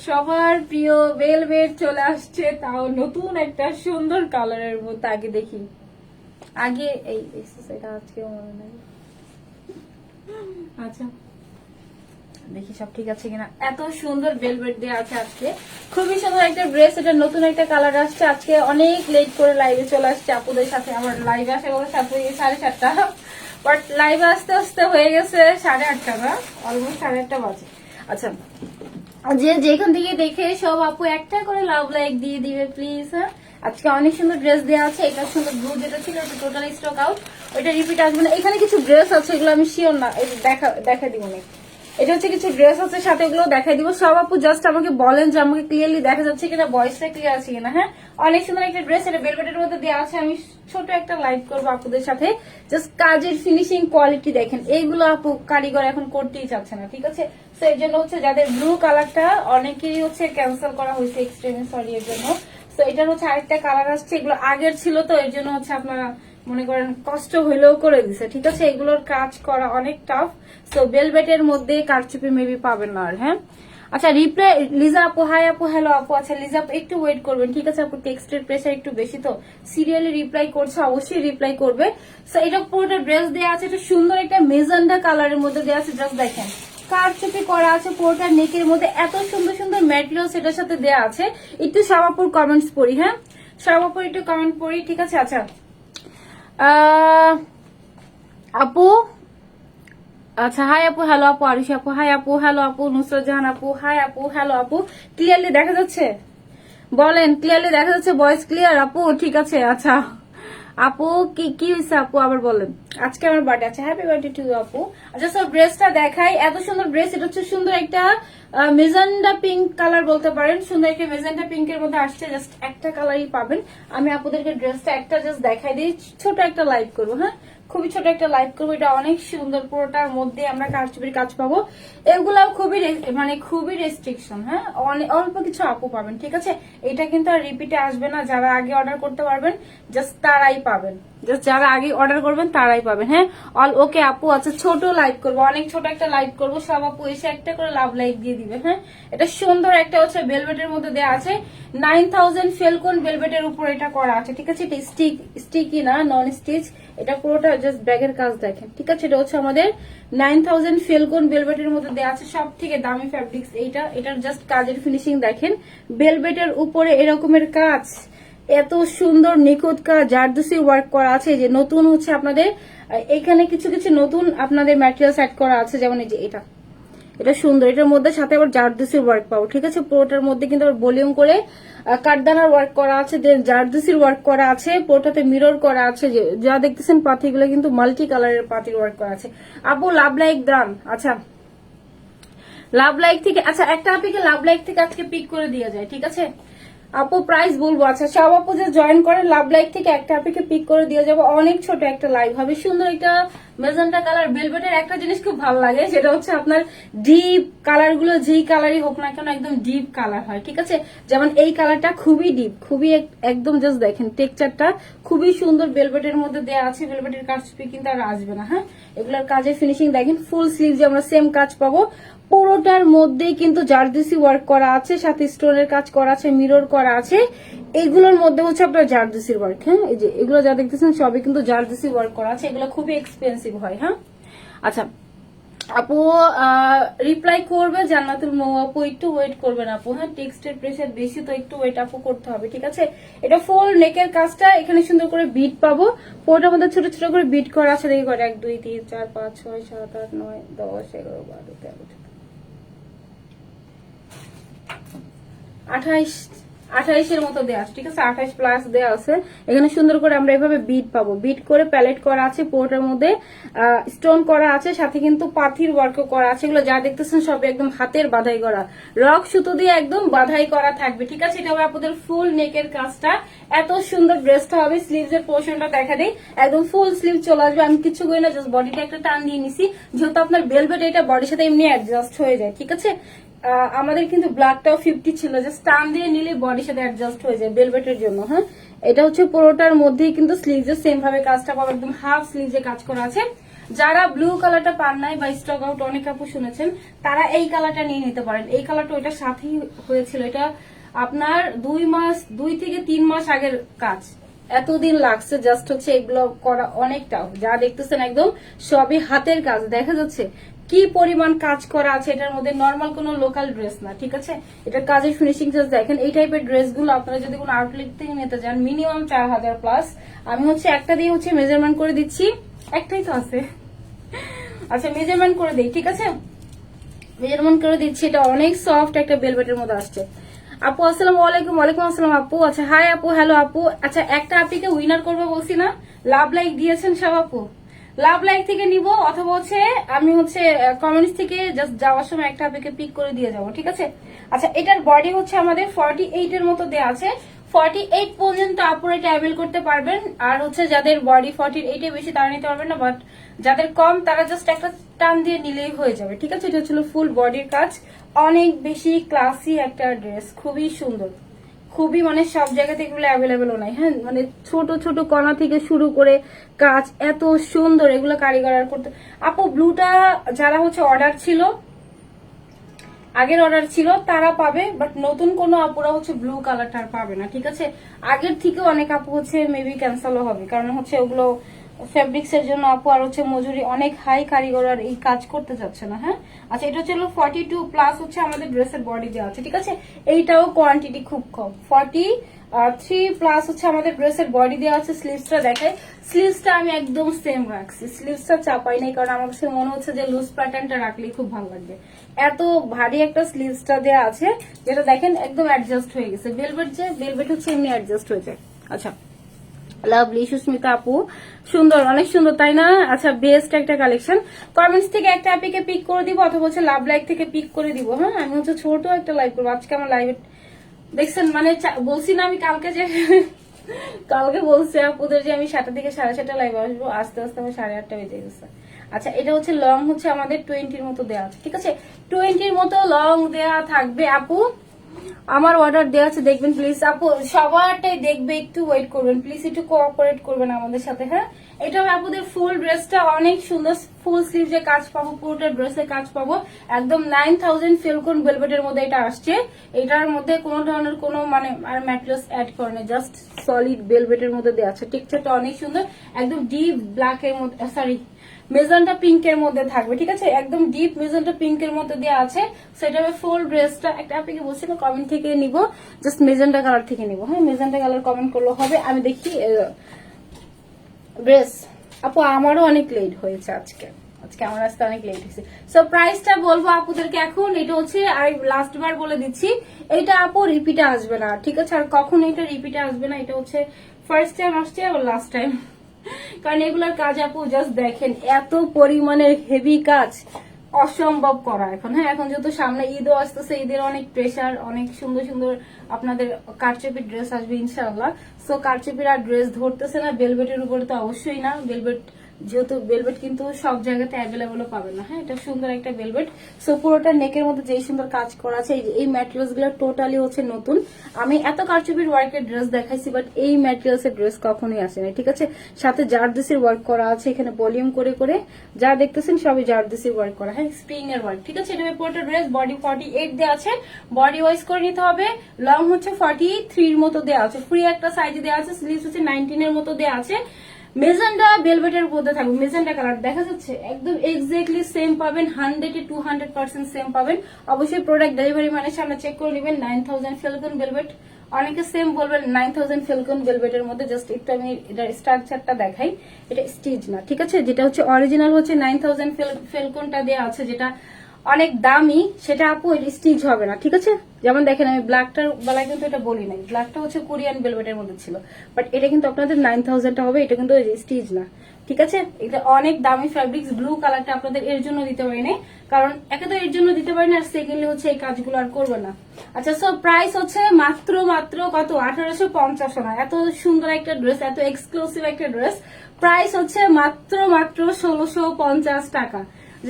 সবার প্রিয় ভেলভেট চলে আসছে, তাও নতুন একটা সুন্দর কালারের মধ্যে। আগে দেখি, আগে এই এটা আজকে মনে নাই। আচ্ছা দেখি সব ঠিক আছে কিনা। এত সুন্দর ভেলভেট দেওয়া আছে আজকে, খুবই সুন্দর একটা ড্রেস। এটা নতুন একটা কালার আসছে। আজকে অনেক লেট করে লাইভে চলে আসছে আপুদের সাথে। আমার লাইভে আসে বলে 7:30, বাট লাইভে আসতে আসতে হয়ে গেছে 8:30 না, অলমোস্ট 8:30 বাজে। আচ্ছা, যে যেখান থেকে দেখে সব আপু একটা করে লাভ লাইক দিয়ে দিবে প্লিজ। হ্যাঁ, আজকে অনেক সুন্দর ড্রেস দেওয়া আছে। এটা সুন্দর ব্লু যেটা ছিল ওটা টোটালি স্টক আউট, ওইটা রিপিট আসবে না। এখানে কিছু ড্রেস আছে, এগুলো আমি শিওর না, দেখা দিব না। এটা হচ্ছে কিছু ড্রেস আছে সাথে, এগুলো দেখাই দিব। সব আপু জাস্ট আমাকে বলেন যে আমাকে ক্লিয়ারলি দেখা যাচ্ছে কিনা, ভয়েসটা ক্লিয়ার আছে কিনা। হ্যাঁ, অনেক সুন্দর একটা ড্রেস, এটা ভেলভেটের মধ্যে দেওয়া আছে। আমি ছোট একটা লাইভ করবো আপুদের সাথে। জাস্ট কাজের ফিনিশিং কোয়ালিটি দেখেন, এইগুলো আপু কারিগর এখন করতেই চাচ্ছে না, ঠিক আছে। তো এই জন্য হচ্ছে যাদের ব্লু কালারটা অনেকেরই হচ্ছে ক্যান্সেল করা হয়েছে, এক্সট্রিমলি সরি এর জন্য। তো এটার হচ্ছে আরেকটা কালার আসছে, এগুলো আগের ছিল তো এর জন্য হচ্ছে আপনারা মনে করেন কষ্ট হইলেও করে দিছে, ঠিক আছে। এগুলোর কাজ করা অনেক টাফ। তো ভেলভেটের মধ্যে কারচুপি মেবি পাবেন না আর। হ্যাঁ, আচ্ছা রিপ্লাই লিজা আপু, হাই আপু, হ্যালো আপু। আচ্ছা লিজা আপু একটু ওয়েট করবেন, ঠিক আছে আপু, টেক্সটের প্রেসার একটু বেশি তো, সিরিয়ালি রিপ্লাই করছে, অবশ্যই রিপ্লাই করবে। তো এটা পুরোটা ড্রেস দেওয়া আছে, এটা সুন্দর একটা মেজেন্ডা কালারের মধ্যে দেওয়া আছে। জাস্ট দেখেন কারচুপি করা আছে পুরোটা নেকের মধ্যে, এত সুন্দর সুন্দর ম্যাটেরিয়ালস এটার সাথে দেওয়া আছে। একটু শাবাপুর কমেন্টস পড়ি। হ্যাঁ, শাবাপুর একটু কমেন্ট পড়ি, ঠিক আছে। আচ্ছা আপু, আচ্ছা হাই আপু, হ্যালো আপু, আরুষি আপু, হাই আপু, হ্যালো আপু, নুসরাত জাহান আপু, হাই আপু, হ্যালো আপু। ক্লিয়ারলি দেখা যাচ্ছে? বলেন ক্লিয়ারলি দেখা যাচ্ছে? ভয়েস ক্লিয়ার আপু? ঠিক আছে। আচ্ছা আপু, কি হয়েছে আপু আবার বলেন। আজকে আমার বার্থডে আছে, হ্যাপি বার্থডে টু আপু। আচ্ছা সব ড্রেসটা দেখাই, এত সুন্দর ড্রেস। এটা হচ্ছে সুন্দর একটা মেজেন্ডা পিঙ্ক কালার বলতে পারেন, সুন্দর একটা মেজেন্ডা পিঙ্কের মধ্যে আসছে। জাস্ট একটা কালারই পাবেন। আমি আপুদেরকে ড্রেসটা একটা জাস্ট দেখাই দিই, ছোট একটা লাইভ করবো। হ্যাঁ, খুবই ছোট একটা লাইভ করবো। এটা অনেক সুন্দর, পুরোটার মধ্যে আমরা কারচুপির কাজ পাবো। এগুলাও খুবই খুবই রেস্ট্রিকশন। হ্যাঁ, অল্প কিছু আপু পাবেন, ঠিক আছে। এটা কিন্তু আর রিপিটে আসবে না। যারা আগে অর্ডার করতে পারবেন জাস্ট তারাই পাবেন, জাস্ট যারা আগে অর্ডার করবেন তারাই পাবেন। হ্যাঁ, অল ওকে আপু। আচ্ছা ছোট লাইভ করবো, অনেক ছোট একটা লাইভ করবো, সব আপু এসে একটা করে লাভ লাইক দিয়ে দিবে। হ্যাঁ, এটা সুন্দর একটা হচ্ছে ভেলভেটের মধ্যে দেওয়া আছে। 9000 ফেলকন ভেলভেটের উপর এটা করা আছে, ঠিক আছে। এটা স্টিকি না, নন স্টিচ। এটা পুরোটা জাস্ট ব্যাগের কাজ দেখেন, ঠিক আছে। এটা হচ্ছে আমাদের 9000 ফেলকন ভেলভেটের মধ্যে দেওয়া আছে। সব থেকে দামি ফ্যাব্রিক্স এইটা। এটার জাস্ট কাজের ফিনিশিং দেখেন, ভেলভেটের উপরে এরকমের কাজ, এত সুন্দর নিখুঁত কাজ, জারদুসি ওয়ার্ক করা আছে। যে নতুন হচ্ছে আপনাদের এখানে কিছু কিছু নতুন আপনাদের ম্যাটেরিয়াল সেট করা আছে, যেমন এই যে এটা সুন্দর। এটার মধ্যে সাথে আবার জারদুসির ওয়ার্ক পাবো, ঠিক আছে। পুরোটার মধ্যে কিন্তু আবার ভলিউম করে কাঠদানার ওয়ার্ক করা আছে, দেন জারদুসির ওয়ার্ক করা আছে, পুরোটাতে মিরর করা আছে। যে যা দেখতেছেন পাতিগুলো কিন্তু মাল্টি কালারের পাতির ওয়ার্ক করা আছে। আপু লাভ লাইক দান। আচ্ছা লাভ লাইক থেকে, আচ্ছা একটা আপিকে লাভ লাইক থেকে আজকে পিক করে দেওয়া যায়, ঠিক আছে আপু। প্রাইস বলবো। আচ্ছা সব আপু যে জয়েন করে লাভ লাইক থেকে একটা আপিকে পিক করে দিয়ে যাবো। অনেক ছোট একটা লাইভ হবে, সুন্দর একটা মেজেন্টা কালার ভেলভেটের। একটা জিনিস খুব ভালো লাগে, সেটা হচ্ছে আপনার ডিপ কালার গুলো যেই কালারই হোক না কেন একদম ডিপ কালার হয়, ঠিক আছে। যেমন এই কালারটা খুবই ডিপ, খুবই একদম জাস্ট দেখেন টেক্সচারটা খুবই সুন্দর। ভেলভেটের মধ্যে দেওয়া আছে, ভেলভেটের কারচুপি কিন্তু আর আসবে না। হ্যাঁ, এগুলোর কাজের ফিনিশিং দেখেন, ফুল স্লিভ যে আমরা সেম কাজ পাবো। পুরোটার মধ্যেই কিন্তু জারদুসি ওয়ার্ক করা আছে, সাথে স্টোনের কাজ করা আছে, মিরর করা আছে। এগুলোর মধ্যে হচ্ছে আপনার জারদুসির ওয়ার্ক। হ্যাঁ, এই যে এগুলো যা দেখতেছেন সবই কিন্তু জারদুসি ওয়ার্ক করা আছে। এগুলো খুবই এক্সপেন্সিভ হয়। হ্যাঁ, আচ্ছা আপু রিপ্লাই করবে জান্নাতুল মৌ আপু, একটু ওয়েট করবেন আপু। হ্যাঁ, টেক্সটের প্রেসার বেশি তো একটু ওয়েট আপু করতে হবে, ঠিক আছে। এটা ফুল নেকের কাজটা, এখানে সুন্দর করে বিট পাবো। পুরোটার মধ্যে ছোট ছোট করে বিট করা আছে। দেখি করে 1 2 3 4 5 6 7 8 9 10 11 12 13 28 মতো দেওয়া আছে, ঠিক আছে। 28 প্লাস দেওয়া আছে। এখানে সুন্দর করে আমরা এভাবে বিট পাবো, বিট করে প্যালেট করা আছে। পুরোটার মধ্যে স্টোন করা আছে, সাথে কিন্তু পাথির ওয়ার্কও করা আছে। এগুলো যা দেখতেছেন সব একদম হাতের বাধাই করা, রক সুতো দিয়ে একদম বাধাই করা থাকবে, ঠিক আছে। এটা হবে আপনাদের ফুল নেকের কাজটা। এত সুন্দর ড্রেসটা হবে। স্লিভস এর পোর্শনটা দেখা দেয়, একদম ফুল স্লিভ চলে আসবে। আমি কিছু করি না, জাস্ট বডিটা একটা টান দিয়ে নিছি, যেহেতু আপনার ভেলভেট এটা বডির সাথে এমনি অ্যাডজাস্ট হয়ে যায়, ঠিক আছে। আমাদের কিন্তু ব্ল্যাকটাও 50 ছিল, জাস্ট টান দিয়ে নিলে বডির সাথে অ্যাডজাস্ট হয়ে যায় ভেলভেটের জন্য। হ্যাঁ, এটা হচ্ছে পুরোটার মধ্যেই কিন্তু স্লিভস সেম ভাবে কাজটা পাবো, একদম হাফ স্লিভসে কাজ করা আছে। যারা ব্লু কালারটা পান নাই বা স্টক আউট অনেক আপু শুনেছেন, তারা এই কালারটা নিয়ে নিতে পারেন। এই কালারটা ওইটার সাথেই হয়েছিল। এটা আপনার 2 থেকে 3 মাস আগের কাজ, এতদিন লাগছে জাস্ট হচ্ছে এগুলো করা অনেকটা। যা দেখতেছেন একদম সবই হাতের কাজ, দেখা যাচ্ছে কি পরিমাণ কাজ করা আছে এটার মধ্যে। নর্মাল কোনো লোকাল ড্রেস না, ঠিক আছে। এটার কাজের ফিনিশিং জাস্ট দেখেন। এই টাইপের ড্রেস গুলো আপনারা যদি কোনো আউটলেট থেকে নিতে যান মিনিমাম 4000 প্লাস। আমি হচ্ছে একটা দিয়ে হচ্ছে মেজারমেন্ট করে দিচ্ছি, একটাই তো আছে। আচ্ছা মেজারমেন্ট করে দিই, ঠিক আছে, মেজারমেন্ট করে দিচ্ছি। এটা অনেক সফট একটা বেলভেটের মধ্যে আসছে। আপু আসসালামু আলাইকুম। ওয়ালাইকুম আসসালাম আপু। আচ্ছা হাই আপু, হ্যালো আপু। আচ্ছা একটা আপুকে উইনার করবো বলছি না, লাভ লাইক দিয়েছেন সব আপু, লাভ লাইক থেকে নিব, অথবা হচ্ছে আমি হচ্ছে কমেন্টস থেকে জাস্ট যাওয়ার সময় একটা আপুকে পিক করে দিয়ে যাবো, ঠিক আছে। আচ্ছা এটার বডি হচ্ছে আমাদের 48 এর মতো দেওয়া আছে। 48 পর্যন্ত আপুরা এটা অ্যাভেল করতে পারবেন। আর হচ্ছে যাদের বডি 48 এর বেশি তারা নিতে পারবেন না, বাট যাদের কম তারা জাস্ট একটা টান দিয়ে নিলেই হয়ে যাবে, ঠিক আছে। এটা হচ্ছিল ফুল বডির কাজ, অনেক বেশি ক্লাসি একটা ড্রেস, খুবই সুন্দর, খুবই মানে সব জায়গাতে এগুলো অ্যাভেলেবেলও নাই, হ্যাঁ, মানে ছোট ছোট কণা থেকে শুরু করে কাজ এত সুন্দর, এগুলো কারিগর আর করতে। আপু ব্লুটা যারা হচ্ছে অর্ডার ছিল, আগের অর্ডার ছিল তারা পাবে, বাট নতুন কোনো আপুরা হচ্ছে ব্লু কালারটা আর পাবে না, ঠিক আছে। আগের থেকে অনেক আপু হচ্ছে মেবি ক্যান্সেলও হবে, কারণ হচ্ছে ওগুলো ফেব্রিক্স এর জন্য আপু আর হচ্ছে মজুরি অনেক হাই, কারিগর আর এই কাজ করতে যাচ্ছে না, হ্যাঁ। আচ্ছা এটা হচ্ছে 42 প্লাস হচ্ছে আমাদের ড্রেসের বডি দেওয়া আছে, ঠিক আছে। এইটাও কোয়ান্টিটি খুব কম, 43 প্লাস হচ্ছে আমাদের ড্রেসের বডি দেওয়া আছে। স্লিভসটা দেখাই, স্লিভসটা আমি একদম সেম রাখছি, স্লিভসটা চাপাই নাই, কারণ আমার কাছে মনে হচ্ছে যে লুজ প্যাটার্নটা রাখলেই খুব ভালো লাগবে। এত ভারী একটা স্লিভসটা দেওয়া আছে, যেটা দেখেন একদম অ্যাডজাস্ট হয়ে গেছে। ভেলভেট যে ভেলভেট হচ্ছে এমনি অ্যাডজাস্ট হয়ে যায়। আচ্ছা লাভলি সুস্মিতা আপু, সুন্দর, অনেক সুন্দর তাই না। আচ্ছা বেস্ট একটা কালেকশন। কমেন্টস থেকে একটা অ্যাপিকে পিক করে দিব, অথবা হচ্ছে লাভ লাইক থেকে পিক করে দিব, হ্যাঁ। আমি হচ্ছে ছোট একটা লাইভ করবো আজকে। আমার লাইভে দেখছেন, মানে বলছি না আমি কালকে যে কালকে বলছি আপুদের যে আমি 7টা থেকে 7:30 লাইভ আসবো, আস্তে আস্তে আমার 8:30 বেজে গেছে। আচ্ছা এটা হচ্ছে লং হচ্ছে আমাদের 20 মতো দেওয়া আছে, ঠিক আছে। 20 মতো লং দেওয়া থাকবে আপু। আমার অর্ডার দেওয়া আছে, দেখবেন প্লিজ আপু, সবারটাই দেখবে, একটু ওয়েট করবেন প্লিজ, একটু কোঅপারেট করবেন আমাদের সাথে, হ্যাঁ। এটা আপুদের ফুল ড্রেসটা অনেক সুন্দর, ফুল স্লিভ যে কাজ পাবো, পুরোটা ড্রেসে কাজ পাবো, একদম 9000 ফিলকন ভেলভেটের মধ্যে এটা আসছে। এটার মধ্যে কোনো ধরনের কোনো মানে আর ম্যাটেরিয়ালস অ্যাড করে না, জাস্ট সলিড ভেলভেটের মধ্যে দেওয়া আছে। টেক্সচারটা অনেক সুন্দর, একদম ডিপ ব্ল্যাক এর মধ্যে, সরি মেজেন্টা পিঙ্কের মধ্যে থাকবে, ঠিক আছে। একদম ডিপ মেজেন্টা পিঙ্কের মধ্যে দেওয়া আছে। সেটা ফুল ড্রেসটা একটা আপনাকে বলছি না কমেন্ট থেকে নিব, জাস্ট মেজেন্টা কালার থেকে নিব, হ্যাঁ। মেজেন্টা কালার কমেন্ট করলে হবে। আমি দেখি ড্রেস আপু, আমারও অনেক লেট হয়েছে আজকে, আজকে আমার আসতে অনেক লেট হয়েছে। সো প্রাইসটা বলবো আপুদেরকে এখন। এটা হচ্ছে আর লাস্ট বার বলে দিচ্ছি, এটা আপু রিপিটে আসবে না, ঠিক আছে। আর কখন এটা রিপিটে আসবে না, এটা হচ্ছে ফার্স্ট টাইম আসছে আর লাস্ট টাইম, কারণ এগুলার কাজ আপু জাস্ট দেখেন, এত পরিমাণের হেভি কাজ, অসম্ভব করা এখন, হ্যাঁ। এখন যেহেতু সামনে ঈদও আসতেছে, ঈদের অনেক প্রেসার, অনেক সুন্দর সুন্দর আপনাদের কারচুপির ড্রেস আসবে ইনশাআল্লাহ। সো কারচুপির আর ড্রেস ধরতেছে না, ভেলভেটের উপরে তো অবশ্যই না। ভেলভেট যেহেতু ভেলভেট কিন্তু সব জায়গাতে অ্যাভেলেবলও পাবেন না, হ্যাঁ। এটা সুন্দর একটা ভেলভেট। সো পুরোটা নেকের মধ্যে যেই সুন্দর কাজ করা আছে, এই ম্যাটেরিয়ালস গুলো টোটালি হচ্ছে নতুন। আমি এত কারচুপির ওয়ার্কের ড্রেস দেখাইছি, বাট এই ম্যাটেরিয়ালস এর ড্রেস কখনোই আসে না, ঠিক আছে। সাথে জারদোসির ওয়ার্ক করা আছে, এখানে ভলিউম করে করে যা দেখতেছেন সবই জারদোসির ওয়ার্ক করা, হ্যাঁ, স্প্রিং এর ওয়ার্ক, ঠিক আছে। এটা পুরোটা ড্রেস বডি 48 দেওয়া আছে, বডি ওয়াইজ করে নিতে হবে। লং হচ্ছে 43 এর মতো দেওয়া আছে, ফ্রি একটা সাইজে দেওয়া আছে। স্লিভস হচ্ছে 19 এর মতো দেওয়া আছে। মেজেন্টা ভেলভেটের মধ্যে থাকবে, মেজেন্টা কালার দেখা যাচ্ছে, একদম এক্স্যাক্টলি সেম পাবেন, 100-200% সেম পাবেন। অবশ্যই প্রোডাক্ট ডেলিভারি মানে সামনে চেক করে নেবেন। 9000 ফেলকন ভেলভেট, অনেকে সেম বলবেন 9000 ফেলকন ভেলভেটের মধ্যে। জাস্ট একটু আমি এটার স্ট্রাকচারটা দেখাই, এটা স্টিচ না, ঠিক আছে। যেটা হচ্ছে অরিজিনাল হচ্ছে 9000 ফেলকনটা দেওয়া আছে, যেটা অনেক দামি, সেটা আপু স্টিচ হবে না, ঠিক আছে। যেমন দেখেন আমি ব্ল্যাকটার বেলায় কিন্তু এটা বলি নাই, ব্ল্যাকটা হচ্ছে কোরিয়ান ভেলভেটের মধ্যে ছিল, বাট এটা কিন্তু আপনাদের 9000টা হবে, এটা কিন্তু স্টিচ না, ঠিক আছে। এটা অনেক দামি ফ্যাব্রিক্স। ব্লু কালারটা আপনাদের এর জন্য দিতে পারি না, কারণ একে তো এর জন্য দিতে পারি না, আর সেকেন্ডলি হচ্ছে এই কাজগুলো আর করবে না। আচ্ছা সো প্রাইস হচ্ছে মাত্র কত 1850 না। এত সুন্দর একটা ড্রেস, এত এক্সক্লুসিভ একটা ড্রেস, প্রাইস হচ্ছে মাত্র 1650 টাকা।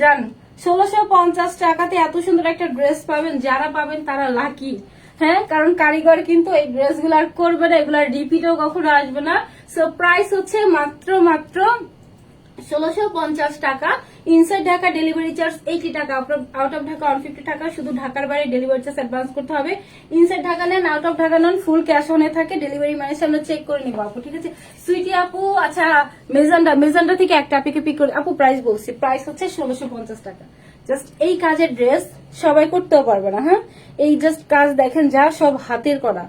জান 1650 টাকাতে এত সুন্দর একটা ড্রেস পাবেন, যারা পাবেন তারা লাকি, হ্যাঁ। কারণ কারিগর কিন্তু এই ড্রেস গুলো আর করবে না, এগুলো রিপিটও কখনো আসবে না। সো প্রাইস হচ্ছে মাত্র 1650 টাকা। ইনসাইড ঢাকা ডেলিভারি চার্জ 80 টাকা, আউট অফ ঢাকা 150 টাকা। শুধু ঢাকার বাইরে ডেলিভারি চার্জ অ্যাডভান্স করতে হবে। ইনসাইড ঢাকা নেন, আউট অফ ঢাকা নেন, ফুল ক্যাশ অনে থাকে। ডেলিভারি মানে আমরা চেক করে নিবো আপু, ঠিক আছে। সুইটি আপু, আচ্ছা মেজান্ডা থেকে একটা আপনাকে পিক করে আপু প্রাইস বলছি, প্রাইস হচ্ছে 1650 টাকা। জাস্ট এই কাজের ড্রেস সবাই করতেও পারবে না, হ্যাঁ। এই জাস্ট কাজ দেখেন, যা সব হাতের করা,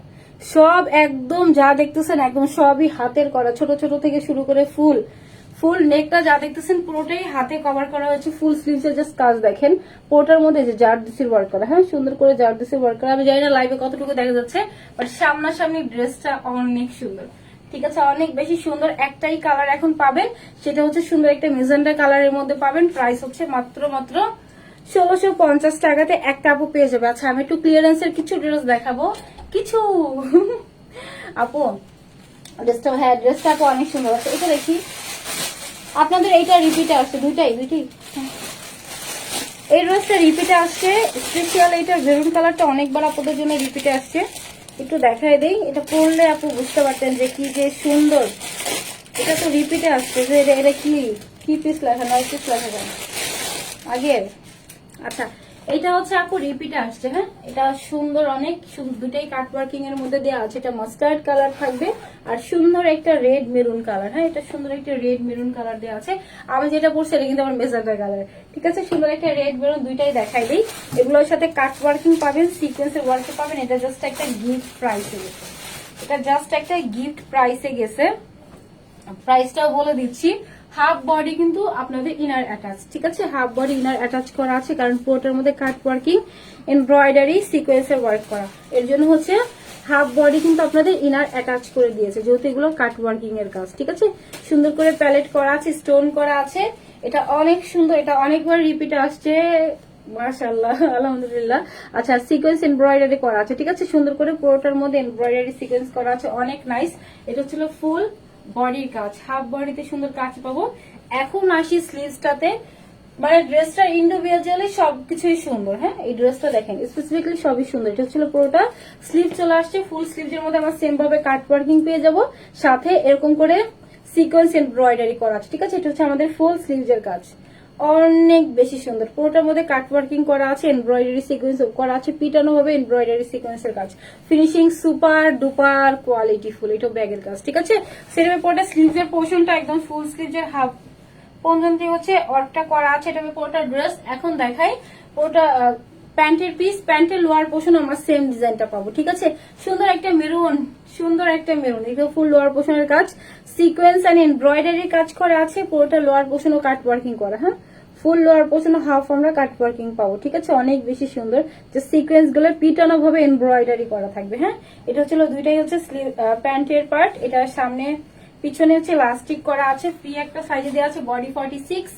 সব একদম যা দেখতেছেন একদম সবই হাতের করা, ছোট ছোট থেকে শুরু করে ফুল নেকটা যা দেখতেছেন পুরোটাই হাতে কভার করা হয়েছে। ফুল স্লিভসের জাস্ট কাজ দেখেন, পোর্টার মধ্যে যে জারদোসির ওয়ার্ক করা, হ্যাঁ, সুন্দর করে জারদোসির ওয়ার্ক করা। আমি জানি না লাইভে কতটুকু দেখা যাচ্ছে, বাট সামনাসামনি ড্রেসটা অনেক সুন্দর, ঠিক আছে, অনেক বেশি সুন্দর। একটাই কালার এখন পাবেন, সেটা হচ্ছে সুন্দর একটা মেজেন্ডা কালারের মধ্যে পাবেন। প্রাইস হচ্ছে মাত্র 1650 টাকাতে একটা আপু পেয়ে যাবে। আচ্ছা আমি একটু ক্লিয়ারেন্সের কিছু ড্রেস দেখাবো, কিছু আপু ড্রেসটা, হ্যাঁ ড্রেসটা আপু অনেক সুন্দর আছে। এটা দেখি আপনাদের এইটা রিপিটে আসছে, দুইটাই এই ড্রেসটা রিপিটে আসছে। স্পেশাল এইটা মেরুন কালারটা অনেকবার আপনাদের জন্য রিপিটে আসছে। একটু দেখাই দেই, এটা পরলে আপু বুঝতে পারতেন যে কি যে সুন্দর। এটা তো রিপিটে আসছে যে এটা কি পিস লেখা, 9 পিস লেখা যায় আগে। আচ্ছা এটা হচ্ছে আপু রিপিটে আসছে, হ্যাঁ, এটা সুন্দর অনেক সুন্দর। দুটাই কাট ওয়ার্কিং এর মধ্যে দেওয়া আছে। এটা মাস্টার্ড কালার থাকবে আর সুন্দর একটা রেড মেরুন কালার, হ্যাঁ, এটা সুন্দর একটা রেড মেরুন কালার দেওয়া আছে। আমি যেটা পরছি এটা কিন্তু আমার মেজেন্টা কালার, ঠিক আছে। সুন্দর একটা রেড মেরুন, দুইটাই দেখাই দিই। এগুলোর সাথে কাট ওয়ার্কিং পাবেন, সিকোয়েন্সের ওয়ার্কে পাবেন। এটা জাস্ট একটা গিফট প্রাইসে গেছে, এটা জাস্ট একটা গিফট প্রাইসে গেছে। প্রাইসটাও বলে দিচ্ছি। হাফ বডি কিন্তু আপনাদের ইনার অ্যাটাচ, ঠিক আছে, হাফ বডি ইনার অ্যাটাচ করা আছে, কারণ পুরোটার মধ্যে কাট ওয়ার্কিং, এমব্রয়ডারি, সিকোয়েন্সের ওয়ার্ক করা। এর জন্য হচ্ছে হাফ বডি কিন্তু আপনাদের ইনার অ্যাটাচ করে দিয়েছে, যেহেতু এগুলো কাট ওয়ার্কিং এর কাজ, ঠিক আছে। সুন্দর করে প্যালেট করা আছে, স্টোন করা আছে। এটা অনেক সুন্দর, এটা অনেকবার রিপিট আসছে, মাশাআল্লাহ, আলহামদুলিল্লাহ। আচ্ছা সিকোয়েন্স এমব্রয়ডারি করা আছে, ঠিক আছে, সুন্দর করে পুরোটার মধ্যে এমব্রয়ডারি সিকোয়েন্স করা আছে, অনেক নাইস। এটা হচ্ছিল ফুল বডির কাজ, হাফ বডিতে সুন্দর কাজ পাবো। এখন আসি স্লিভসটাতে, মানে ড্রেসটা ইন্ডিভিজুয়ালি সবকিছুই সুন্দর, হ্যাঁ। এই ড্রেসটা দেখেন স্পেসিফিকলি সবই সুন্দর। এটা হচ্ছিল পুরোটা স্লিভ চলে আসছে, ফুল স্লিভের মধ্যে আমরা সেম ভাবে কাট ওয়ার্কিং পেয়ে যাব, সাথে এরকম করে সিকোয়েন্স এমব্রয়ডারি করা আছে, ঠিক আছে। এটা হচ্ছে আমাদের ফুল স্লিভের কাজ, অনেক বেশি সুন্দর। পুরোটার মধ্যে কাট ওয়ার্কিং করা আছে, এমব্রয়ডারি সিকোয়েন্স করা আছে, পিটানো হবে এমব্রয়ডারি সিকোয়েন্সের কাজ। Finishing super duper quality full. এটা ব্যাগের কাজ, ঠিক আছে। সেটার পরে স্লিভের পোর্শনটা একদম ফুল স্লিভের হাফ পর্যন্ত হচ্ছে ওয়ার্কটা করা আছে। এটা পুরোটা ড্রেস এখন দেখাই। পুরোটা প্যান্টের পিস, প্যান্টের লোয়ার পোর্শন আমরা সেম ডিজাইনটা পাবো, ঠিক আছে। সুন্দর একটা মেরুন, এটা ফুল লোয়ার পোর্শনের কাজ, সিকোয়েন্স এন্ড এমব্রয়ডারি কাজ করা আছে। পুরোটা লোয়ার পোর্শনও কাট ওয়ার্কিং করা, হ্যাঁ, ফুল লোয়ার পোর্শন হাফ আমরা কাট ওয়ার্কিং পাবো, ঠিক আছে। অনেক বেশি সুন্দর, যে সিকোয়েন্স গুলো পিটানো ভাবে এমব্রয়ডারি করা থাকবে, হ্যাঁ। এটা হচ্ছে দুইটাই হচ্ছে প্যান্টের পার্ট। এটা সামনে পিছনে হচ্ছে ইলাস্টিক করা আছে, ফ্রি একটা সাইজে দেওয়া আছে, বডি 46।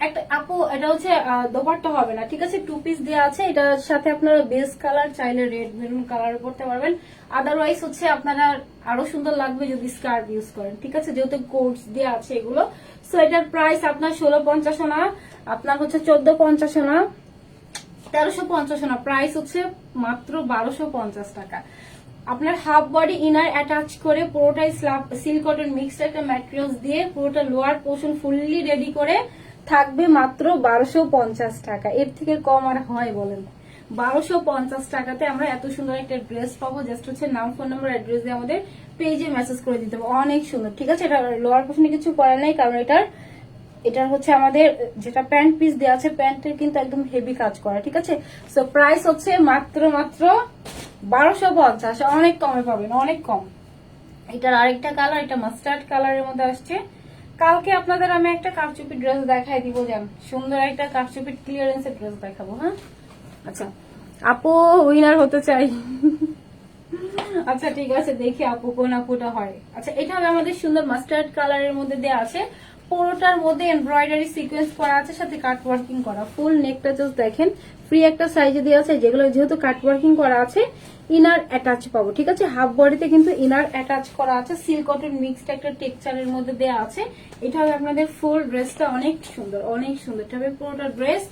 একটা আপু এটা হচ্ছে দোপাট্টা হবে না, ঠিক আছে, 2 পিস দেওয়া আছে। এটার সাথে আপনারা বেস কালার চাইলে রেড মেরুন কালার করতে পারবেন, আদারওয়াইজ হচ্ছে আপনারা আরো সুন্দর লাগবে যদি স্কার্ট ইউজ করেন, ঠিক আছে, যেহেতু কোটস দেওয়া আছে এগুলো। সো এটার প্রাইস আপনার 1650 না, আপনার হচ্ছে 1450 না, 1350 না, প্রাইস হচ্ছে মাত্র 1250 টাকা। আপনার হাফ বডি ইনার অ্যাটাচ করে পুরোটাই সিল্ক কটন মিক্সড একটা ম্যাটেরিয়ালস দিয়ে পুরোটা লোয়ার পোর্শন ফুললি রেডি করে থাকবে মাত্র 1250 টাকা। এর থেকে কম আর হয় বলেন? 1250 টাকাতে আমরা এত সুন্দর একটা ড্রেস পাবো। জাস্ট হচ্ছে নাম, ফোন নাম্বার, অ্যাড্রেস দিয়ে আমাদের পেজে মেসেজ করে দিতে হবে। অনেক সুন্দর, ঠিক আছে। এটা লোয়ার পোর্শনে কিছু করার নাই, কারণ এটার হচ্ছে আমাদের যেটা প্যান্ট পিস দেওয়া আছে, প্যান্টের কিন্তু একদম হেভি কাজ করা, ঠিক আছে। সো প্রাইস হচ্ছে মাত্র 1250, অনেক কমে পাবেন, অনেক কম। এটার আরেকটা কালার, এটা মাস্টার্ড কালারের মধ্যে আসছে। কালকে আপনাদের আমি একটা কারচুপি ড্রেস দেখাই দিব, জান, সুন্দর একটা কারচুপি ক্লিয়ারেন্সের ড্রেস দেখাবো, হ্যাঁ। আচ্ছা আপু উইনার হতে চাই। আচ্ছা ঠিক আছে, দেখি আপু কোন আপুটা হয়। আচ্ছা এটা হবে আমাদের সুন্দর মাস্টার্ড কালারের মধ্যে দেওয়া আছে, পুরোটার মধ্যে এমব্রয়ডারি সিকোয়েন্স করা আছে, সাথে কাট ওয়ার্কিং করা। ফুল নেকটা জাস্ট দেখেন, ফ্রি একটা সাইজে দেওয়া আছে, যেগুলো যেহেতু কাট ওয়ার্কিং করা আছে ইনার অ্যাটাচ পাবো, ঠিক আছে। হাফ বডিতে কিন্তু ইনার অ্যাটাচ করা আছে, সিল্ক কটন মিক্সড একটা টেক্সচারের মধ্যে দেওয়া আছে। এটা হবে আপনাদের ফুল ড্রেসটা, অনেক সুন্দর, অনেক সুন্দর। এটা হবে পুরোটা ড্রেস।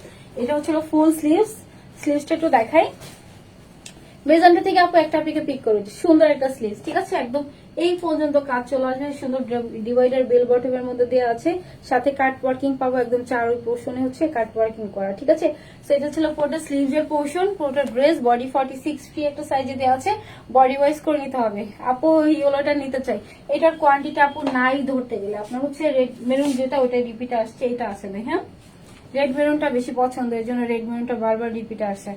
এটা হচ্ছিল ফুল স্লিভসটা একটু দেখাই। মেজেন্টা থেকে আপু একটা আপনাকে পিক করে দিচ্ছি। সুন্দর একটা স্লিভস, ঠিক আছে, একদম এই পর্যন্ত কাজ চলে আসবে। সুন্দর ডিভাইডার বেল বটমের মধ্যে দেওয়া আছে, সাথে কাট ওয়ার্কিং পাবো একদম চারোই পোর্শনে হচ্ছে কাট ওয়ার্কিং করা, ঠিক আছে। সো এটা ছিল পুরোটা স্লিভস এর পোর্শন, পুরোটা ড্রেস। বডি 46 ফ্রি একটা সাইজে দেওয়া আছে, বডি ওয়াইজ করে নিতে হবে। আপু ইয়েলোটা নিতে চাই, এটার কোয়ান্টিটি আপু নাই ধরতে গেলে, আপনার হচ্ছে রেড মেরুন যেটা ওইটা রিপিট আসছে, এটা আছে না, হ্যাঁ রেড মেরুনটা বেশি পছন্দ, এর জন্য রেড মেরুনটা বারবার রিপিট আসছে।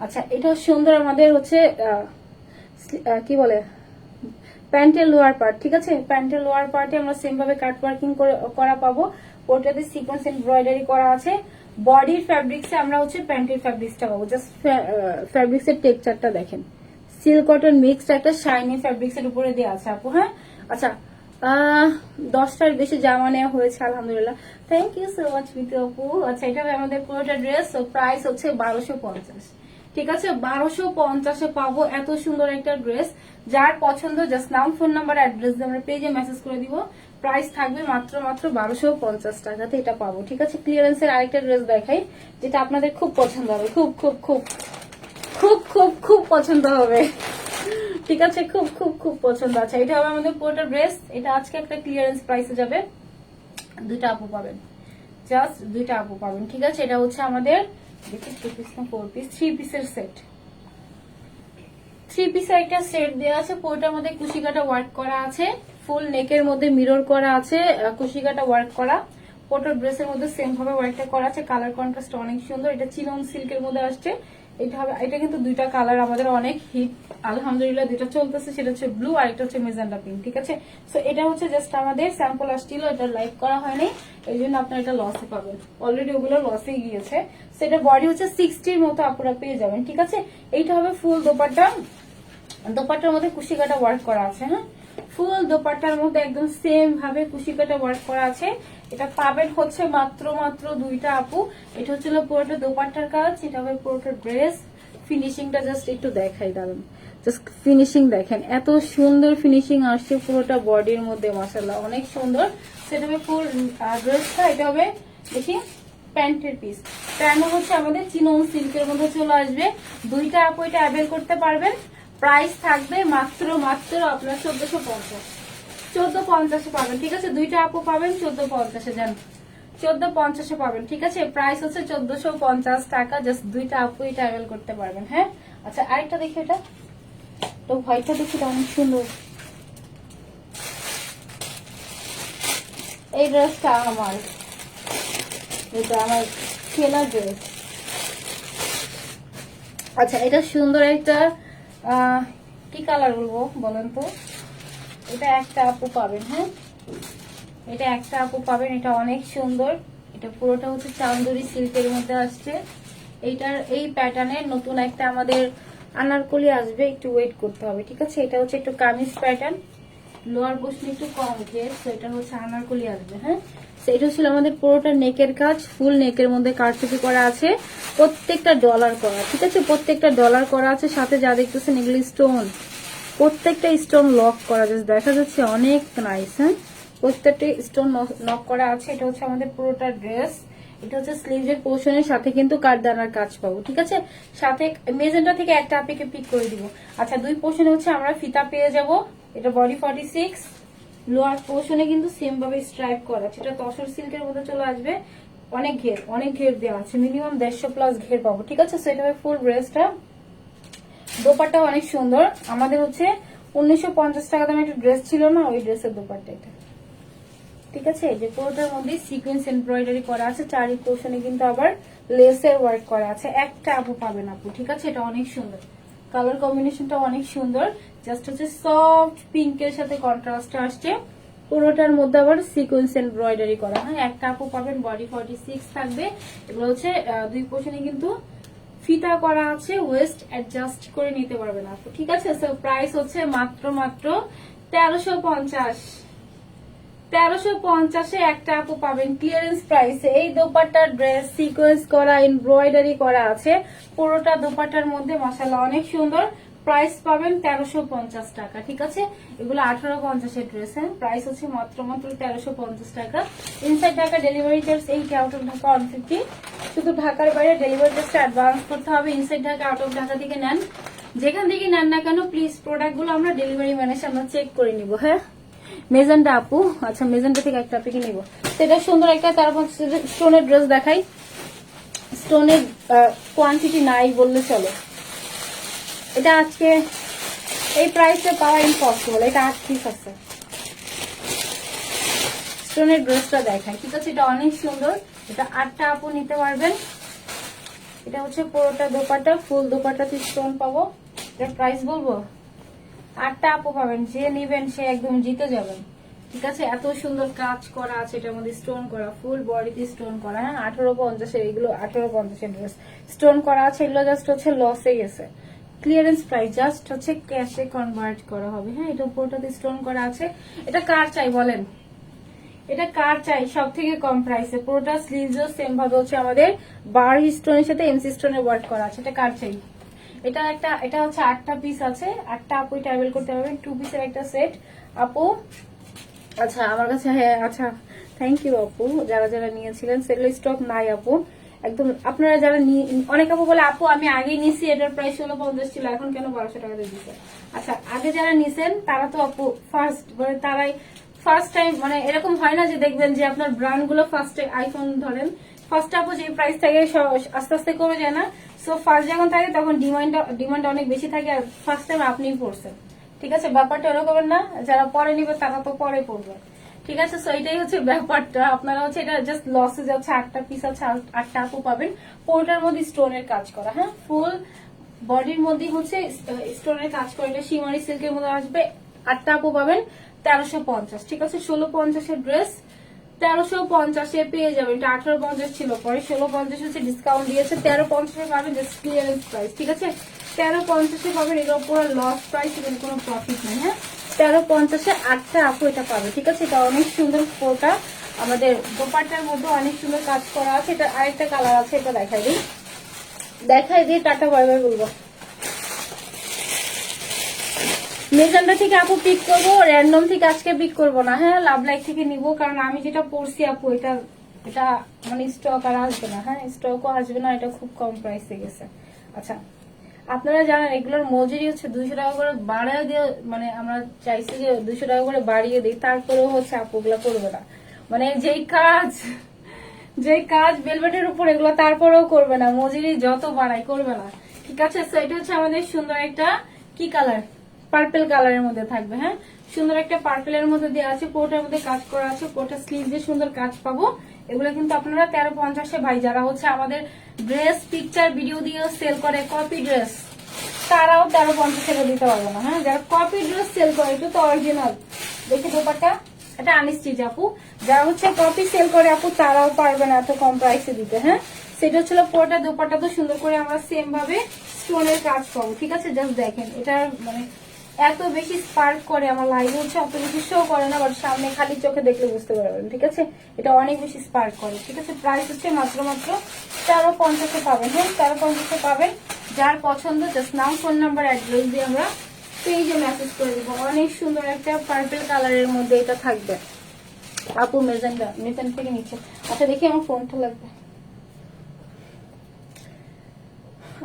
আচ্ছা এটা সুন্দর আমাদের হচ্ছে কি বলে প্যান্টের লোয়ার পার্ট, ঠিক আছে। প্যান্টের লোয়ার পার্টে আমরা সেম ভাবে কাট ওয়ার্কিং করা পাবো, ওটাতে সিকোয়েন্স এমব্রয়ডারি করা আছে। বডির ফ্যাব্রিক্সে আমরা হচ্ছে প্যান্টের ফ্যাব্রিক্সটা পাবো, জাস্ট ফ্যাব্রিক্সের টেক্সচারটা দেখেন, সিল্ক কটন মিক্সড একটা শাইনি ফ্যাব্রিক্সের উপরে দেওয়া আছে আপু, হ্যাঁ। আচ্ছা 10টার বেশি জামা নেওয়া হয়েছে আলহামদুলিল্লাহ, thank you so much Mitu আপু। আচ্ছা এটা আমাদের পুরোটা ড্রেস, প্রাইস হচ্ছে 1250, ঠিক আছে। 1250-এ পাবো এত সুন্দর একটা ড্রেস। যার পছন্দ জাস্ট নাম, ফোন নাম্বার, অ্যাড্রেস দিয়ে আমরা পেজে মেসেজ করে দিব। প্রাইস থাকবে মাত্র 1250 টাকাতে এটা পাবো, ঠিক আছে। ক্লিয়ারেন্সের আরেকটা ড্রেস দেখাই, যেটা আপনাদের খুব পছন্দ হবে, খুব খুব খুব খুব খুব খুব পছন্দ হবে, ঠিক আছে, খুব খুব খুব পছন্দ। আচ্ছা এটা হবে আমাদের পুরোটা ড্রেস, এটা আজকে একটা ক্লিয়ারেন্স প্রাইসে যাবে, দুইটা আপু পাবেন, জাস্ট দুইটা আপু পাবেন, ঠিক আছে। এটা হচ্ছে আমাদের দেখি 2 পিস না 4 পিস, 3 পিসের সেট, 3 পিসের একটা সেট দেওয়া আছে। পুরোটার মধ্যে কুশিকাটা ওয়ার্ক করা আছে, ফুল নেকের মধ্যে মিরর করা আছে, কুশিকাটা ওয়ার্ক করা। পুরোটা ড্রেসের মধ্যে সেম ভাবে ওয়ার্কটা করা আছে, কালার কন্ট্রাস্ট অনেক সুন্দর। এটা চিনন সিল্কের মধ্যে আসছে, এটা হবে, এটা কিন্তু দুইটা কালার আমাদের অনেক হিট আলহামদুলিল্লাহ, দুইটা চলতেছে, সেটা হচ্ছে ব্লু আর এটা হচ্ছে মেজেন্টা পিঙ্ক, ঠিক আছে। সো এটা হচ্ছে জাস্ট আমাদের স্যাম্পল আসছিল, এটা লাইভ করা হয়নি, এই জন্য আপনার এটা লসে পাবেন, অলরেডি ওগুলো লসে গিয়েছে। সেটা বডি হচ্ছে 60-র মতো আপনারা পেয়ে যাবেন, ঠিক আছে। এইটা হবে ফুল দোপাট্টা, দোপাট্টার মধ্যে কুশিকাটা ওয়ার্ক করা আছে, হ্যাঁ ফুল দোপাট্টার মধ্যে একদম সেম ভাবে কুশিকাটা ওয়ার্ক করা আছে। এটা পাবেন হচ্ছে মাত্র দুইটা আপু। এটা হচ্ছিল পুরোটা দোপাট্টার কাজ, এটা হবে পুরোটা ড্রেস। ফিনিশিংটা জাস্ট একটু দেখাই, দারুন, জাস্ট ফিনিশিং দেখেন, এত সুন্দর ফিনিশিং আসছে পুরোটা বডির মধ্যে, মাশাআল্লাহ অনেক সুন্দর। সেটা হবে ফুল ড্রেসটা, এটা হবে দেখি প্যান্টের পিস। প্যান্ট হচ্ছে আমাদের চিনন সিল্কের মধ্যে চলে আসবে, দুইটা আপু এটা অ্যাভেল করতে পারবেন। প্রাইস থাকবে মাত্র আপনার 1450-এ পাবেন, ঠিক আছে। দুইটা আপু পাবেন 1450-এ, যান 1450-এ পাবেন, ঠিক আছে। প্রাইস হচ্ছে 1450 টাকা, জাস্ট দুইটা আপু এটা অ্যাভেল করতে পারবেন, হ্যাঁ। আচ্ছা আরেকটা দেখি, এটা তো হোয়াইটটা দেখি, অনেক সুন্দর। এই ড্রেসটা আমার, এটা আমার কেনা ড্রেস। আচ্ছা এটা সুন্দর একটা কি কালার বলবো বলেন তো, এটা একটা আপু পাবেন, হ্যাঁ এটা একটা আপু পাবেন, এটা অনেক সুন্দর। এটা পুরোটা হচ্ছে চান্দুরি সিল্কের মধ্যে আসছে। এইটার এই প্যাটার্নের নতুন একটা আমাদের আনারকলি আসবে, একটু ওয়েট করতে হবে, ঠিক আছে। এটা হচ্ছে একটু কামিজ প্যাটার্ন, লোয়ার পোর্শন একটু কম ঘের, তো এটা হচ্ছে আনারকলি আসবে, হ্যাঁ। এটা ছিল আমাদের পুরোটা নেকের কাজ, ফুল নেকের মধ্যে কারচুপি করা আছে, প্রত্যেকটা ডলার করা, ঠিক আছে, প্রত্যেকটা ডলার করা আছে। সাথে যা দেখতেছেন এগুলি স্টোন, প্রত্যেকটা স্টোন লক করা যাচ্ছে, দেখা যাচ্ছে অনেক নাইস, হ্যাঁ প্রত্যেকটা স্টোন লক করা আছে। এটা হচ্ছে আমাদের পুরোটা ড্রেস, এটা হচ্ছে স্লিভস এর পোর্শনের সাথে কিন্তু কাঠদানার কাজ পাবো, ঠিক আছে। সাথে মেজেন্টা থেকে একটা আপনাকে পিক করে দিব। আচ্ছা দুই পোর্শনে হচ্ছে আমরা ফিতা পেয়ে যাব। এটা বডি 46, লোয়ার পোর্শনে কিন্তু সেম ভাবে স্ট্রাইপ করা আছে, এটা তসর সিল্কের মধ্যে চলে আসবে। অনেক ঘের দেওয়া আছে, মিনিমাম 150 প্লাস ঘের পাবো, ঠিক আছে। সেটা হবে ফুল ড্রেসটা। দোপাট্টা অনেক সুন্দর, আমাদের হচ্ছে 1950 টাকা দামের একটা ড্রেস ছিল না, ওই ড্রেসের দোপাট্টা এটা, ঠিক আছে। যে পুরোটার মধ্যে সিকোয়েন্স এমব্রয়ডারি করা আছে, চারি পোর্শনে কিন্তু আবার লেসের ওয়ার্ক করা আছে। একটা আপু পাবেন আপু, ঠিক আছে। এটা অনেক সুন্দর, কালার কম্বিনেশনটা অনেক সুন্দর, জাস্ট হচ্ছে সফট পিঙ্কের সাথে কন্ট্রাস্ট আসছে। পুরোটার মধ্যে আবার সিকোয়েন্স এমব্রয়ডারি করা, হ্যাঁ একটা আপু পাবেন। বডি 46 থাকবে, এগুলো হচ্ছে দুই পোর্শনে কিন্তু ফিতা করা আছে, ওয়েস্ট অ্যাডজাস্ট করে নিতে পারবেন আপু, ঠিক আছে। সো প্রাইস হচ্ছে মাত্র 1350, 1350-এ একটা আপু পাবেন ক্লিয়ারেন্স প্রাইসে। এই দোপাট্টার ড্রেস সিকোয়েন্স করা, এমব্রয়ডারি করা আছে পুরোটা দোপাট্টার মধ্যে, মাশাআল্লাহ অনেক সুন্দর। প্রাইস পাবেন 1350 টাকা, ঠিক আছে। এগুলো 1850-এর ড্রেস, হ্যাঁ প্রাইস হচ্ছে মাত্র 1350 টাকা। Inside Dhaka delivery charge 80, out of Dhaka 150। শুধু ঢাকার বাইরে ডেলিভারি চার্জটা অ্যাডভান্স করতে হবে। Inside Dhaka out of Dhaka থেকে নেন যেখান থেকে নেন না কেন প্লিজ প্রোডাক্ট গুলো আমরা ডেলিভারি ম্যানের সামনে চেক করে নিব। হ্যাঁ, মেজেন্টা আপু, আচ্ছা মেজেন্টা থেকে একটা আপনি নিব, সেটা সুন্দর একটা। তারপর স্টোনের ড্রেস দেখাই। স্টোনের কোয়ান্টিটি নাই বললে চলে। এটা আজকে এই প্রাইসে পাওয়া ইম্পসিবল। এটা 8 পিস আছে। স্টোনের ড্রেসটা দেখাই, ঠিক আছে? এটা অনেক সুন্দর। এটা 8টা আপু নিতে পারবেন। এটা হচ্ছে পুরোটা দোপাট্টা, ফুল দোপাট্টাতে স্টোন পাবো। এটার প্রাইস বলবো, 8টা আপু পাবেন। যে নিবেন সে একদম জিতে যাবেন, ঠিক আছে? এত সুন্দর কাজ করা আছে, এটার মধ্যে স্টোন করা, ফুল বডিতে স্টোন করা। হ্যাঁ, 1850 এগুলো 1850 ড্রেস স্টোন করা আছে। এগুলো জাস্ট হচ্ছে লসে গেছে, ক্লিয়ারেন্স প্রাইস, জাস্ট হচ্ছে ক্যাশে কনভার্ট করা হবে। হ্যাঁ, এটা পুরোটাতে স্টোন করা আছে। এটা কার চাই বলেন? এটা কার চাই সব থেকে কম প্রাইসে? পুরোটা স্লিভসও সেম ভাবে হচ্ছে আমাদের বার স্টোনের সাথে এমসি স্টোনের ওয়ার্ক করা আছে। এটা কার চাই? এটা হচ্ছে 8টা পিস আছে। 8টা আপু ট্রাভেল করতে পারবেন। 2 পিসের একটা সেট আপু। আচ্ছা আমার কাছে, হ্যাঁ আচ্ছা থ্যাংক ইউ আপু, যারা যারা নিয়েছিলেন। সেগুলো স্টক নাই আপু একদম। আপনারা যারা অনেক আপু বলে আপু আমি আগে নিছি, এটার প্রাইস 1650 ছিল, এখন কেন 1200 টাকা দিয়ে দিচ্ছে? আচ্ছা, আগে যারা নিছেন তারা তো আপু ফার্স্ট, মানে তারাই ফার্স্ট টাইম, মানে এরকম হয় না যে দেখবেন যে আপনার ব্র্যান্ড গুলো ফার্স্ট আইফোন ধরেন, ফার্স্ট আপু যে প্রাইস থাকে আস্তে আস্তে কমে যায় না? সো ফার্স্ট যখন থাকে তখন ডিমান্ড অনেক বেশি থাকে, আর ফার্স্ট টাইম আপনিই পড়ছেন, ঠিক আছে? ব্যাপারটা এরকম না, যারা পরে নিবে তারা তো পরে পড়বে, ঠিক আছে? সো এটাই হচ্ছে ব্যাপারটা। আপনারা হচ্ছে এটা জাস্ট লসে যাচ্ছে। 8টা পিস আছে, 8টা আপু পাবেন। পোর্টার মধ্যে স্টোনের কাজ করা। হ্যাঁ, ফুল বডির মধ্যে হচ্ছে স্টোনের কাজ করা। এটা শিমারি সিল্কের মধ্যে আসবে। 8টা আপু পাবেন 1350, ঠিক আছে? 1650 ড্রেস 1350 পেয়ে যাবেন। এটা 1850 ছিল, পরে 1650 হচ্ছে ডিসকাউন্ট দিয়েছে। 1350 পাবেন, জাস্ট ক্লিয়ারেন্স প্রাইস, ঠিক আছে? 1350 পাবেন। এটা পুরো লস প্রাইস, এখানে কোনো প্রফিট নেই। হ্যাঁ, 1350 8টা আপু এটা পাবে, ঠিক আছে? এটা অনেক সুন্দর। ফোটা আমাদের দোপাট্টার মধ্যে অনেক সুন্দর কাজ করা আছে। এটা আরেকটা কালার আছে, এটা দেখাই দিই টাটা বাই বাই বলবো। মেজানটা থেকে আপু পিক করবো, র্যান্ডম থেকে আজকে পিক করবো না। হ্যাঁ, লাভ লাইক থেকে নিবো, কারণ আমি যেটা পড়ছি আপু এটা মানে স্টক আর আসবে না। হ্যাঁ, স্টকও আসবে না, এটা খুব কম প্রাইসে গেছে। আচ্ছা, আপনারা জানেন এগুলোর মজুরি হচ্ছে 200 টাকা করে বাড়ায় দিয়ে, মানে আমরা চাইছি যে 200 টাকা করে বাড়িয়ে দিই, তারপরেও হচ্ছে আপুগুলা করবে না। মানে যেই কাজ ভেলভেটের উপর, এগুলো তারপরেও করবে না, মজুরি যত বাড়াই করবে না, ঠিক আছে? সো এটা হচ্ছে আমাদের সুন্দর একটা কি কালার, পার্পেল কালারের মধ্যে থাকবে। হ্যাঁ, সুন্দর একটা পার্পেলের মধ্যে দেওয়া আছে, পুরোটার মধ্যে কাজ করা আছে। পুরোটা স্লিভ দিয়ে সুন্দর কাজ পাবো। এগুলো কিন্তু আপনারা 1350 ভাই যারা হচ্ছে আমাদের ড্রেস পিকচার ভিডিও দিয়ে সেল করে কপি ড্রেস, তারাও 1350 দিতে পারবো না। হ্যাঁ, যারা কপি ড্রেস সেল করে, এটা তো অরিজিনাল, দেখে দোপাট্টা এটা আনস্টিচ আপু। যারা হচ্ছে কপি সেল করে আপু, তারাও পারবে না এত কম প্রাইসে দিতে। হ্যাঁ, সেটা হচ্ছিল পুরোটা দোপাট্টা তো সুন্দর করে আমরা সেম ভাবে স্টোনের কাজ পাবো, ঠিক আছে? জাস্ট দেখেন, এটা মানে এত বেশি স্পার্ক করে, আমার লাইভ হচ্ছে অত বেশি শো করে না, বাট সামনে খালি চোখে দেখলে বুঝতে পারবেন, ঠিক আছে? এটা অনেক বেশি স্পার্ক করে, ঠিক আছে? প্রাইস হচ্ছে মাত্র 1350 পাবেন। হ্যাঁ, 1350 পাবেন। যার পছন্দ জাস্ট নাম, ফোন নাম্বার, অ্যাড্রেস দিয়ে আমরা পেজে মেসেজ করে দিব। অনেক সুন্দর একটা পার্পল কালারের মধ্যে এটা থাকবে আপু। মেজান থেকে নিচ্ছে। আচ্ছা দেখি, আমার ফোনটা লাগবে।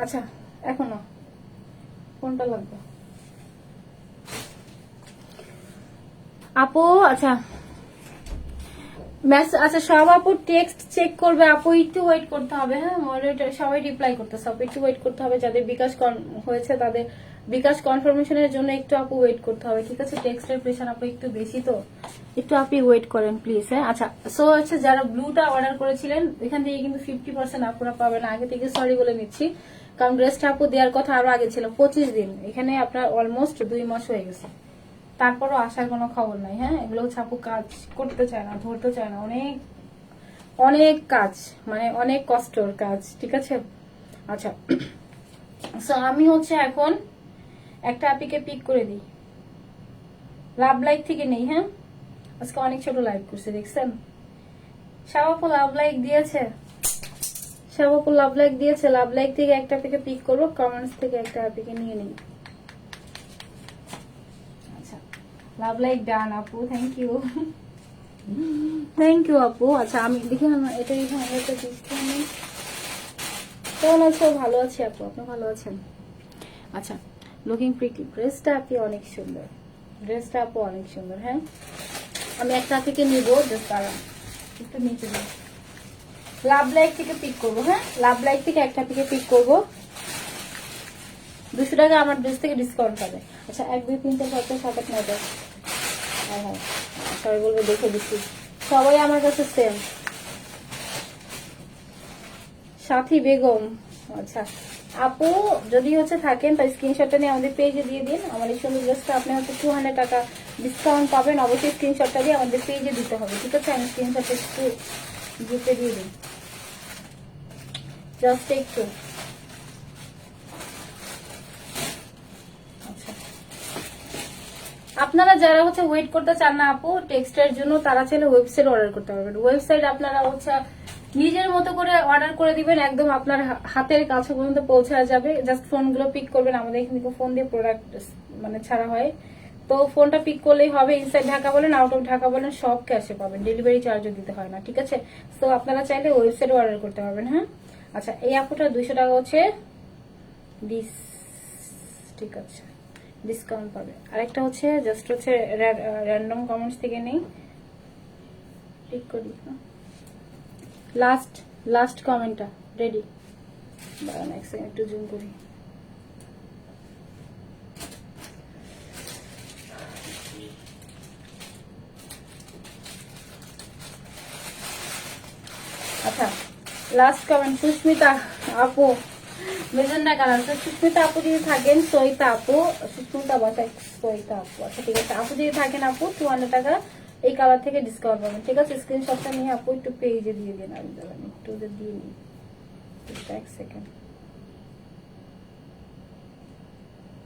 আচ্ছা, এখনো ফোনটা লাগবে আপু। আচ্ছা আচ্ছা, সব আপু টেক্সট চেক করবে আপু, একটু ওয়েট করতে হবে। হ্যাঁ, মডারেটর সবাই রিপ্লাই করতেছে আপু, একটু ওয়েট করতে হবে। যাদের বিকাশ হয়েছে তাদের বিকাশ কনফার্মেশনের জন্য একটু আপু ওয়েট করতে হবে, ঠিক আছে? টেক্সটের প্রেশার আপু একটু বেশি, তো একটু আপনি ওয়েট করেন প্লিজ। হ্যাঁ, আচ্ছা সো হচ্ছে যারা ব্লুটা অর্ডার করেছিলেন, এখান থেকে কিন্তু 50% আপনারা পাবেন। আগে থেকে সরি বলে নিচ্ছি, কারণ ড্রেসটা আপু দেওয়ার কথা আরো আগে ছিল 25 দিন, এখানে আপনার অলমোস্ট 2 মাস হয়ে গেছে, তারপরও আসার কোনো খবর নাই। হ্যাঁ, এগুলো হচ্ছে আপু কাজ করতে চায় না, ধরতে চায় না, অনেক অনেক কাজ, মানে অনেক কষ্টর কাজ, ঠিক আছে? আচ্ছা, সো আমি হচ্ছে এখন একটা আপিকে পিক করে দিই, লাভ লাইক থেকে নেই। হ্যাঁ, আজকে অনেক ছোট লাইভ করছে, দেখছেন? শাবাপু লাভ লাইক দিয়েছে, শাবাপু লাভ লাইক দিয়েছে। লাভ লাইক থেকে একটা আপিকে পিক করবো, কমেন্টস থেকে একটা আপিকে নিয়ে নিই। লাভ লাইক ডান আপু, থ্যাংক ইউ, থ্যাংক ইউ আপু। আচ্ছা আমি দেখি এটা এখানে একটা কেমন আছো? ভালো আছি আপু, আপনি ভালো আছেন? আচ্ছা লুকিং প্রিটি। ড্রেসটা আপনি অনেক সুন্দর, ড্রেসটা আপু অনেক সুন্দর। হ্যাঁ, আমি একটা থেকে নিব, জাস্ট দাঁড়ান একটু নিচে দিই। লাভ লাইক থেকে পিক করবো। হ্যাঁ, লাভ লাইক থেকে একটা থেকে পিক করবো। 200 টাকা আমার ড্রেস থেকে ডিসকাউন্ট পাবে। আচ্ছা, 1 2 3 4 5 6 7 8 9 10। হ্যাঁ হ্যাঁ, সবাই বলবে দেখে দিচ্ছি, সবাই আমার কাছে সেম। সাথী বেগম, আচ্ছা আপু যদি হচ্ছে থাকেন তাই স্ক্রিনশটটা নিয়ে আমাদের পেজে দিয়ে দিন। আমার এই সুন্দর ড্রেসটা আপনি হচ্ছে 200 টাকা ডিসকাউন্ট পাবেন। অবশ্যই স্ক্রিনশটটা দিয়ে আমাদের পেজে দিতে হবে, ঠিক আছে? আমি স্ক্রিনশটটা একটু গ্রুপে দিয়ে দিন, জাস্ট একটু। আচ্ছা, আপনারা যারা হচ্ছে ওয়েট করতে চান না আপু টেক্সটের জন্য, তারা চাইলে ওয়েবসাইট অর্ডার করতে পারবেন। ওয়েবসাইট আপনারা হচ্ছে নিজের মতো করে অর্ডার করে দিবেন, একদম আপনার হাতের কাছে পর্যন্ত পৌঁছা যাবে। জাস্ট ফোনগুলো পিক করবেন, আমাদের এখানে ফোন দিয়ে প্রোডাক্ট মানে ছাড়া হয়, তো ফোনটা পিক করলেই হবে। ইনসাইড ঢাকা বলেন, আউট অফ ঢাকা বলেন, সব ক্যাশে পাবেন, ডেলিভারি চার্জও দিতে হয় না, ঠিক আছে? তো আপনারা চাইলে ওয়েবসাইট অর্ডার করতে পারবেন। হ্যাঁ, আচ্ছা, এই আপুটা 200 টাকা হচ্ছে ডিস, ঠিক আছে, ডিসকাউন্ট পাবে। আরেকটা হচ্ছে জাস্ট হচ্ছে র্যান্ডম কমেন্টস থেকে নেই, পিক করি। লাস্ট লাস্ট কমেন্টটা রেডি, দাঁড়ান এক সেকেন্ড একটু জুম করি। আচ্ছা, লাস্ট কমেন্ট সুস্মিতা আপু, মেজেন্ডা কালার। সুস্মিতা আপু যদি থাকেন, সইতা আপু, সুস্মিতা বাসায় সইতা আপু। আচ্ছা ঠিক আছে, আপু যদি থাকেন আপু 200 টাকা এই কালার থেকে ডিসকাউন্ট পাবেন, ঠিক আছে? স্ক্রিনশটটা নিয়ে আপু একটু পেজে দিয়ে দিন। আমি দাঁড়ান একটু দিয়ে নিই, এক সেকেন্ড।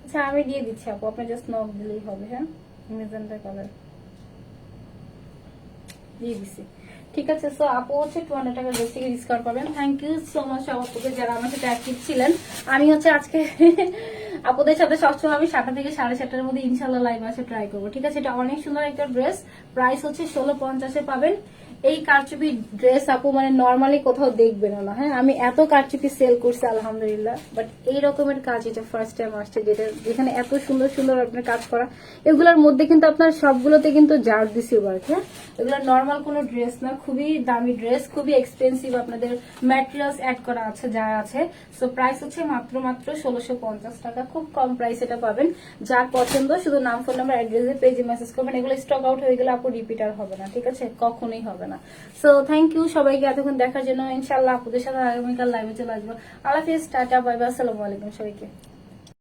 আচ্ছা, আমি দিয়ে দিচ্ছি আপু, আপনি জাস্ট নক দিলেই হবে। হ্যাঁ, মেজেন্ডা কালার দিয়ে দিচ্ছি, ঠিক আছে? সো আপু হচ্ছে 200 টাকা ড্রেস থেকে ডিসকাউন্ট পাবেন। থ্যাংক ইউ সো মাচ আপুকে যারা আমার সাথে অ্যাক্টিভ ছিলেন। আমি হচ্ছে আজকে আপুদের সাথে সবসময় আমি 7টা থেকে 7:30টার মধ্যে ইনশাল্লাহ লাইভ আসে ট্রাই করবো, ঠিক আছে? এটা অনেক সুন্দর একটা ড্রেস, প্রাইস হচ্ছে 1650-এ পাবেন। এই কারচুপি ড্রেস আপু মানে নর্মালি কোথাও দেখবেন না। হ্যাঁ, আমি এত কারচুপি সেল করছি আলহামদুলিল্লাহ, বাট এই রকমের কাজ এটা ফার্স্ট টাইম আসছে, যেটা যেখানে এত সুন্দর সুন্দর আপনার কাজ করা। এগুলোর মধ্যে কিন্তু আপনার সবগুলোতে কিন্তু জারদিসি ওয়ার্ক। হ্যাঁ, এগুলো নর্মাল কোনো ড্রেস না, খুবই দামি ড্রেস, খুবই এক্সপেন্সিভ, আপনাদের ম্যাটেরিয়ালস অ্যাড করা আছে যা আছে। সো প্রাইস হচ্ছে মাত্র 1650 টাকা, খুব কম প্রাইস এটা পাবেন। যার পছন্দ শুধু নাম, ফোন নাম্বার, অ্যাড্রেসে পেজে মেসেজ করবেন। এগুলো স্টক আউট হয়ে গেলে আপু রিপিটার হবে না, ঠিক আছে? কখনোই হবে না। সো থ্যাংক ইউ সবাইকে এতক্ষণ দেখার জন্য। ইনশাল্লাহ আপুদের সাথে আগামীকাল লাইভে চলে আসবো। আল্লাহ হাফিজ, টাটা, বাই বাই, আসসালামু আলাইকুম সবাইকে।